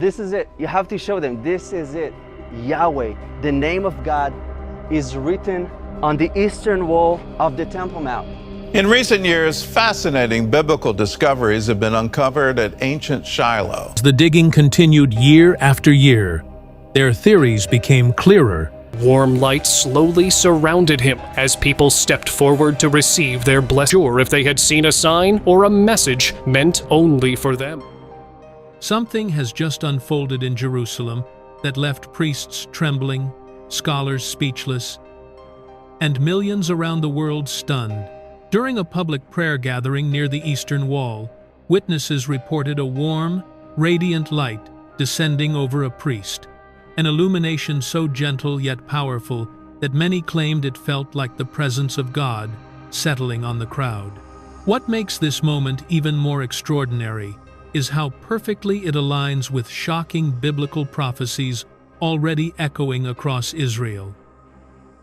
This is it. You have to show them, this is it. Yahweh, the name of God, is written on the eastern wall of the Temple Mount. In recent years, fascinating biblical discoveries have been uncovered at ancient Shiloh. The digging continued year after year. Their theories became clearer. Warm light slowly surrounded him as people stepped forward to receive their blessing, sure if they had seen a sign or a message meant only for them. Something has just unfolded in Jerusalem that left priests trembling, scholars speechless, and millions around the world stunned. During a public prayer gathering near the Eastern Wall, witnesses reported a warm, radiant light descending over a priest, an illumination so gentle yet powerful that many claimed it felt like the presence of God settling on the crowd. What makes this moment even more extraordinary is how perfectly it aligns with shocking biblical prophecies already echoing across Israel.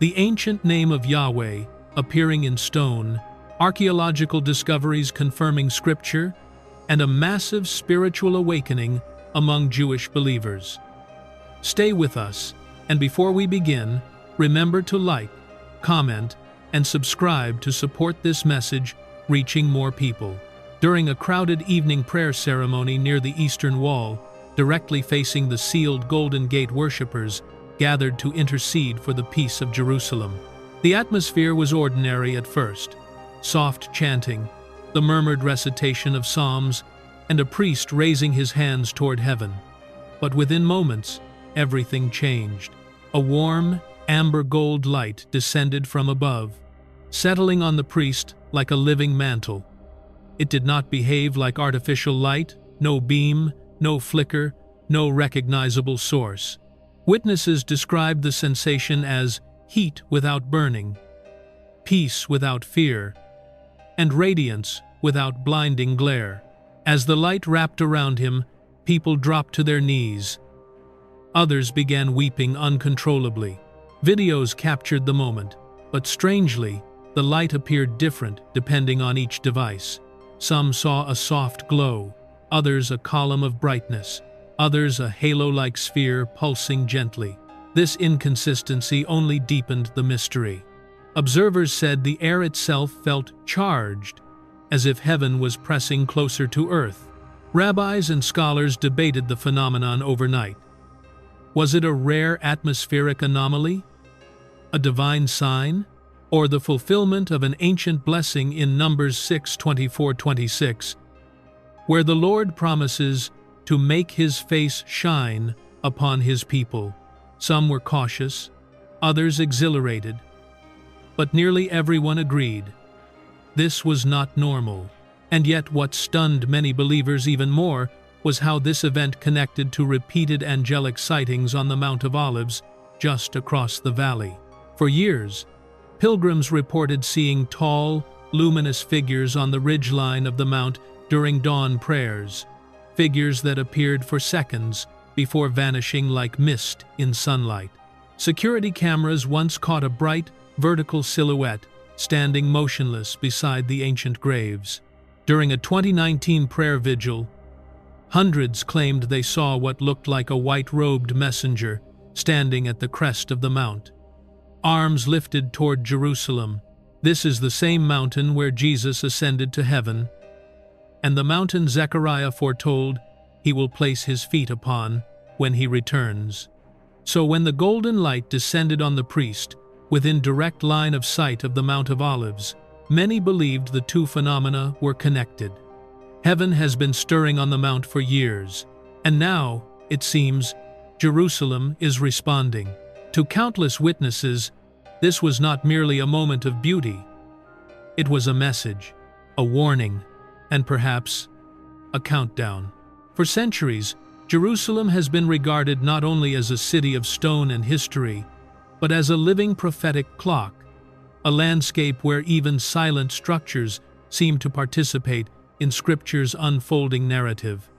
The ancient name of Yahweh appearing in stone, archaeological discoveries confirming scripture, and a massive spiritual awakening among Jewish believers. Stay with us, and before we begin, remember to like, comment, and subscribe to support this message reaching more people. During a crowded evening prayer ceremony near the Eastern Wall, directly facing the sealed Golden Gate worshippers gathered to intercede for the peace of Jerusalem. The atmosphere was ordinary at first. Soft chanting, the murmured recitation of psalms, and a priest raising his hands toward heaven. But within moments, everything changed. A warm, amber gold light descended from above, settling on the priest like a living mantle. It did not behave like artificial light, no beam, no flicker, no recognizable source. Witnesses described the sensation as heat without burning, peace without fear, and radiance without blinding glare. As the light wrapped around him, people dropped to their knees. Others began weeping uncontrollably. Videos captured the moment, but strangely, the light appeared different depending on each device. Some saw a soft glow, others a column of brightness, others a halo-like sphere pulsing gently. This inconsistency only deepened the mystery. Observers said the air itself felt charged, as if heaven was pressing closer to earth. Rabbis and scholars debated the phenomenon overnight. Was it a rare atmospheric anomaly, a divine sign, or the fulfillment of an ancient blessing in Numbers 6:24-26, where the Lord promises to make his face shine upon his people? Some were cautious, others exhilarated, but nearly everyone agreed. This was not normal. And yet what stunned many believers even more was how this event connected to repeated angelic sightings on the Mount of Olives just across the valley. For years, pilgrims reported seeing tall, luminous figures on the ridgeline of the mount during dawn prayers, figures that appeared for seconds before vanishing like mist in sunlight. Security cameras once caught a bright, vertical silhouette standing motionless beside the ancient graves. During a 2019 prayer vigil, hundreds claimed they saw what looked like a white-robed messenger standing at the crest of the mount, arms lifted toward Jerusalem. This is the same mountain where Jesus ascended to heaven, and the mountain Zechariah foretold he will place his feet upon when he returns. So when the golden light descended on the priest, within direct line of sight of the Mount of Olives, many believed the two phenomena were connected. Heaven has been stirring on the mount for years, and now, it seems, Jerusalem is responding. To countless witnesses, this was not merely a moment of beauty. It was a message, a warning, and perhaps a countdown. For centuries, Jerusalem has been regarded not only as a city of stone and history, but as a living prophetic clock, a landscape where even silent structures seem to participate in Scripture's unfolding narrative.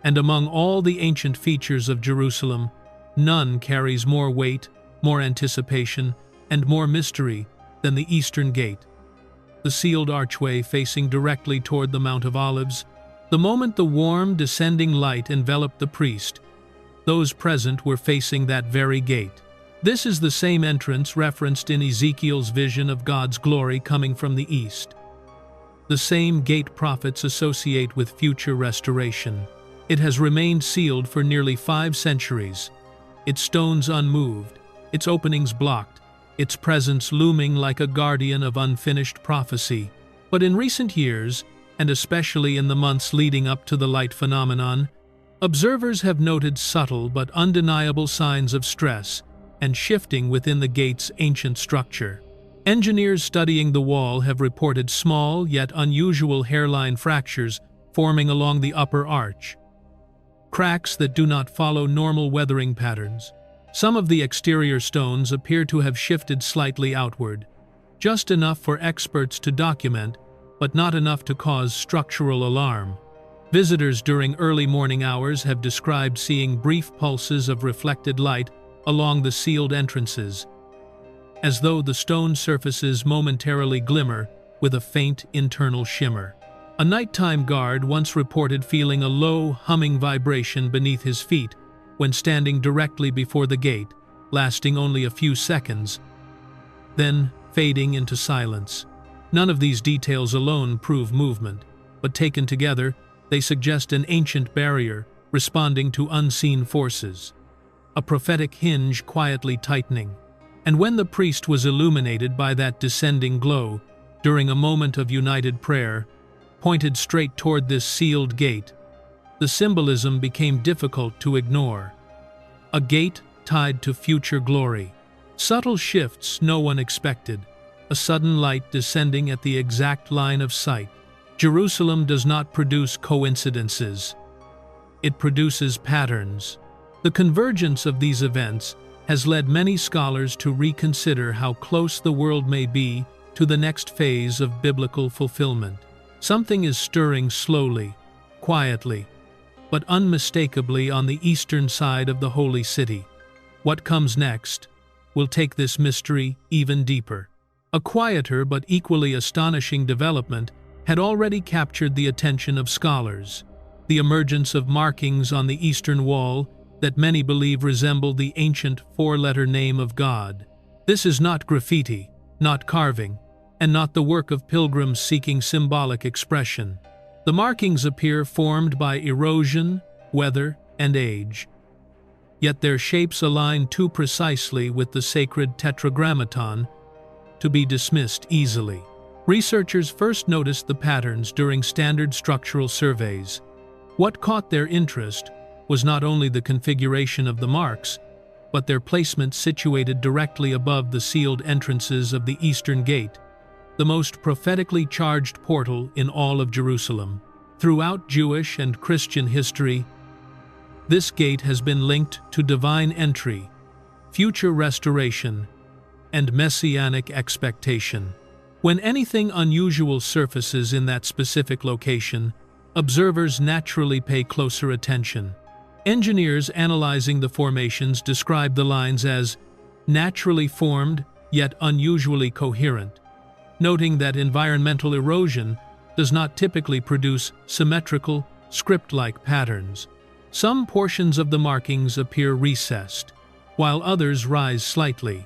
And among all the ancient features of Jerusalem, none carries more weight, more anticipation, and more mystery than the Eastern Gate, the sealed archway facing directly toward the Mount of Olives. The moment the warm, descending light enveloped the priest, those present were facing that very gate. This is the same entrance referenced in Ezekiel's vision of God's glory coming from the east. The same gate prophets associate with future restoration. It has remained sealed for nearly 5 centuries, its stones unmoved, its openings blocked, its presence looming like a guardian of unfinished prophecy. But in recent years, and especially in the months leading up to the light phenomenon, observers have noted subtle but undeniable signs of stress and shifting within the gate's ancient structure. Engineers studying the wall have reported small yet unusual hairline fractures forming along the upper arch, cracks that do not follow normal weathering patterns. Some of the exterior stones appear to have shifted slightly outward, just enough for experts to document, but not enough to cause structural alarm. Visitors during early morning hours have described seeing brief pulses of reflected light along the sealed entrances, as though the stone surfaces momentarily glimmer with a faint internal shimmer. A nighttime guard once reported feeling a low, humming vibration beneath his feet when standing directly before the gate, lasting only a few seconds, then fading into silence. None of these details alone prove movement, but taken together, they suggest an ancient barrier responding to unseen forces, a prophetic hinge quietly tightening. And when the priest was illuminated by that descending glow, during a moment of united prayer, pointed straight toward this sealed gate, the symbolism became difficult to ignore. A gate tied to future glory. Subtle shifts no one expected, a sudden light descending at the exact line of sight. Jerusalem does not produce coincidences. It produces patterns. The convergence of these events has led many scholars to reconsider how close the world may be to the next phase of biblical fulfillment. Something is stirring slowly, quietly, but unmistakably on the eastern side of the holy city. What comes next will take this mystery even deeper. A quieter but equally astonishing development had already captured the attention of scholars: the emergence of markings on the eastern wall that many believe resemble the ancient 4-letter name of God. This is not graffiti, not carving, and not the work of pilgrims seeking symbolic expression. The markings appear formed by erosion, weather, and age. Yet their shapes align too precisely with the sacred tetragrammaton to be dismissed easily. Researchers first noticed the patterns during standard structural surveys. What caught their interest was not only the configuration of the marks, but their placement situated directly above the sealed entrances of the Eastern Gate, the most prophetically charged portal in all of Jerusalem. Throughout Jewish and Christian history, this gate has been linked to divine entry, future restoration, and messianic expectation. When anything unusual surfaces in that specific location, observers naturally pay closer attention. Engineers analyzing the formations describe the lines as naturally formed yet unusually coherent, noting that environmental erosion does not typically produce symmetrical, script-like patterns. Some portions of the markings appear recessed, while others rise slightly,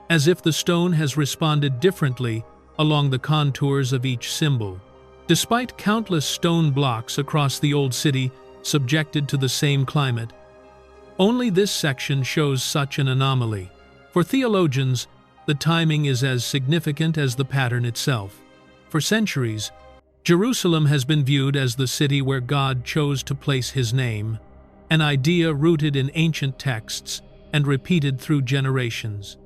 as if the stone has responded differently along the contours of each symbol. Despite countless stone blocks across the Old City subjected to the same climate, only this section shows such an anomaly. For theologians, the timing is as significant as the pattern itself. For centuries, Jerusalem has been viewed as the city where God chose to place His name, an idea rooted in ancient texts and repeated through generations.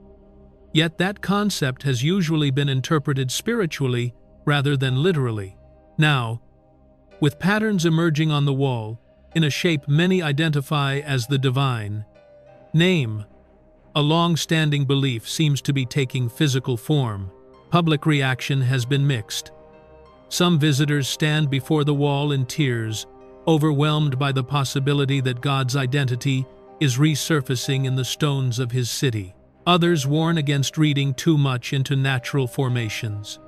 Yet that concept has usually been interpreted spiritually rather than literally. Now, with patterns emerging on the wall, in a shape many identify as the divine name, a long-standing belief seems to be taking physical form. Public reaction has been mixed. Some visitors stand before the wall in tears, overwhelmed by the possibility that God's identity is resurfacing in the stones of His city. Others warn against reading too much into natural formations.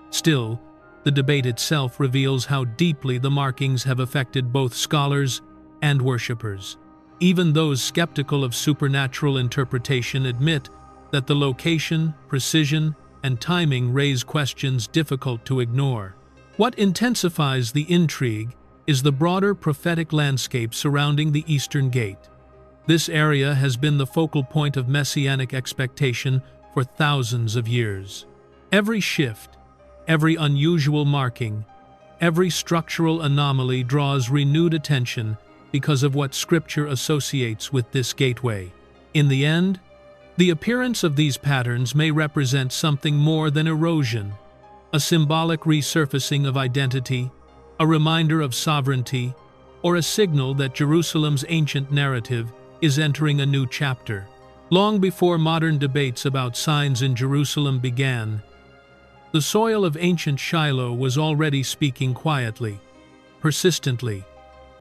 Still, the debate itself reveals how deeply the markings have affected both scholars and worshippers. Even those skeptical of supernatural interpretation admit that the location, precision, and timing raise questions difficult to ignore. What intensifies the intrigue is the broader prophetic landscape surrounding the Eastern Gate. This area has been the focal point of messianic expectation for thousands of years. Every shift, every unusual marking, every structural anomaly draws renewed attention because of what Scripture associates with this gateway. In the end, the appearance of these patterns may represent something more than erosion, a symbolic resurfacing of identity, a reminder of sovereignty, or a signal that Jerusalem's ancient narrative is entering a new chapter. Long before modern debates about signs in Jerusalem began, the soil of ancient Shiloh was already speaking quietly, persistently,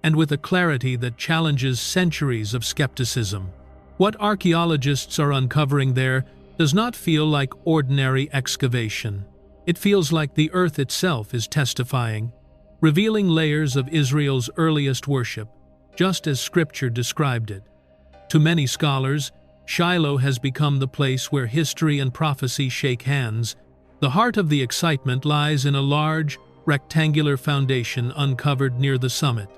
and with a clarity that challenges centuries of skepticism. What archaeologists are uncovering there does not feel like ordinary excavation. It feels like the earth itself is testifying, revealing layers of Israel's earliest worship, just as Scripture described it. To many scholars, Shiloh has become the place where history and prophecy shake hands. The heart of the excitement lies in a large, rectangular foundation uncovered near the summit.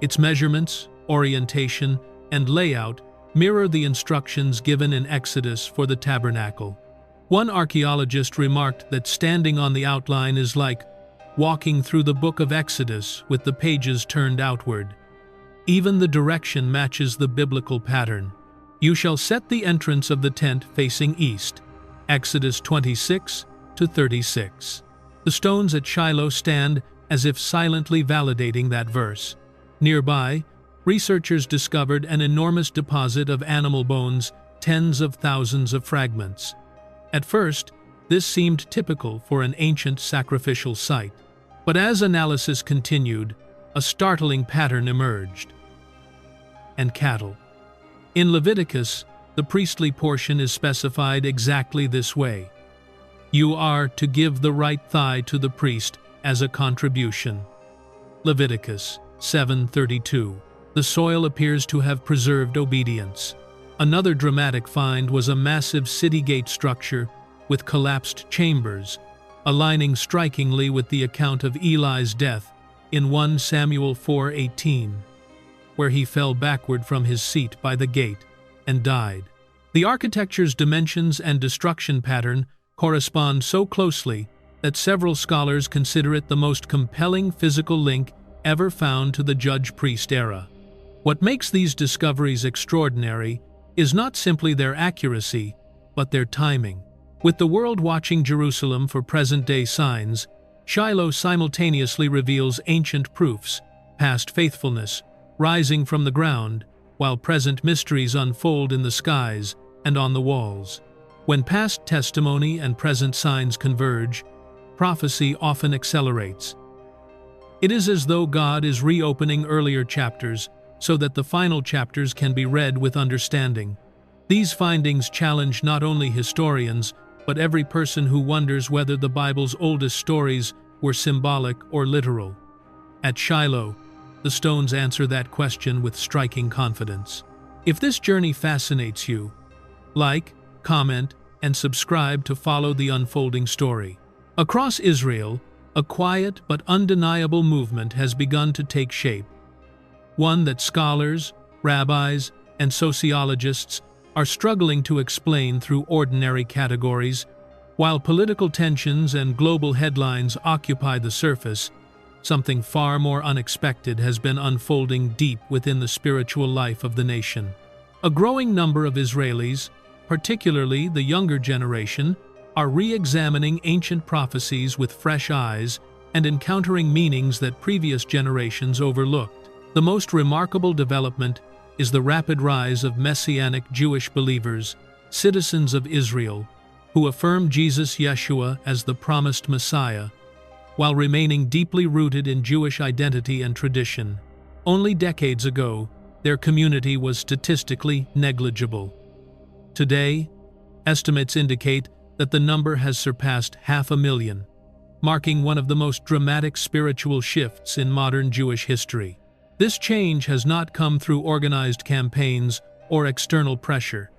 Its measurements, orientation, and layout mirror the instructions given in Exodus for the tabernacle. One archaeologist remarked that standing on the outline is like walking through the book of Exodus with the pages turned outward. Even the direction matches the biblical pattern. You shall set the entrance of the tent facing east. Exodus 26-36. The stones at Shiloh stand as if silently validating that verse. Nearby, researchers discovered an enormous deposit of animal bones, tens of thousands of fragments. At first, this seemed typical for an ancient sacrificial site. But as analysis continued, a startling pattern emerged. And cattle. In Leviticus, the priestly portion is specified exactly this way. You are to give the right thigh to the priest as a contribution. Leviticus 7:32. The soil appears to have preserved obedience. Another dramatic find was a massive city gate structure with collapsed chambers, aligning strikingly with the account of Eli's death in 1 Samuel 4:18, where he fell backward from his seat by the gate and died. The architecture's dimensions and destruction pattern correspond so closely that several scholars consider it the most compelling physical link ever found to the judge-priest era. What makes these discoveries extraordinary is not simply their accuracy, but their timing. With the world watching Jerusalem for present-day signs, Shiloh simultaneously reveals ancient proofs, past faithfulness, rising from the ground, while present mysteries unfold in the skies and on the walls. When past testimony and present signs converge, prophecy often accelerates. It is as though God is reopening earlier chapters so that the final chapters can be read with understanding. These findings challenge not only historians, but every person who wonders whether the Bible's oldest stories were symbolic or literal. At Shiloh, the stones answer that question with striking confidence. If this journey fascinates you, like, comment, and subscribe to follow the unfolding story. Across Israel, a quiet but undeniable movement has begun to take shape, one that scholars, rabbis, and sociologists are struggling to explain through ordinary categories. While political tensions and global headlines occupy the surface, something far more unexpected has been unfolding deep within the spiritual life of the nation. A growing number of Israelis, particularly the younger generation, are re-examining ancient prophecies with fresh eyes and encountering meanings that previous generations overlooked. The most remarkable development is the rapid rise of Messianic Jewish believers, citizens of Israel, who affirm Jesus Yeshua as the promised Messiah, while remaining deeply rooted in Jewish identity and tradition. Only decades ago, their community was statistically negligible. Today, estimates indicate that the number has surpassed 500,000, marking one of the most dramatic spiritual shifts in modern Jewish history. This change has not come through organized campaigns or external pressure.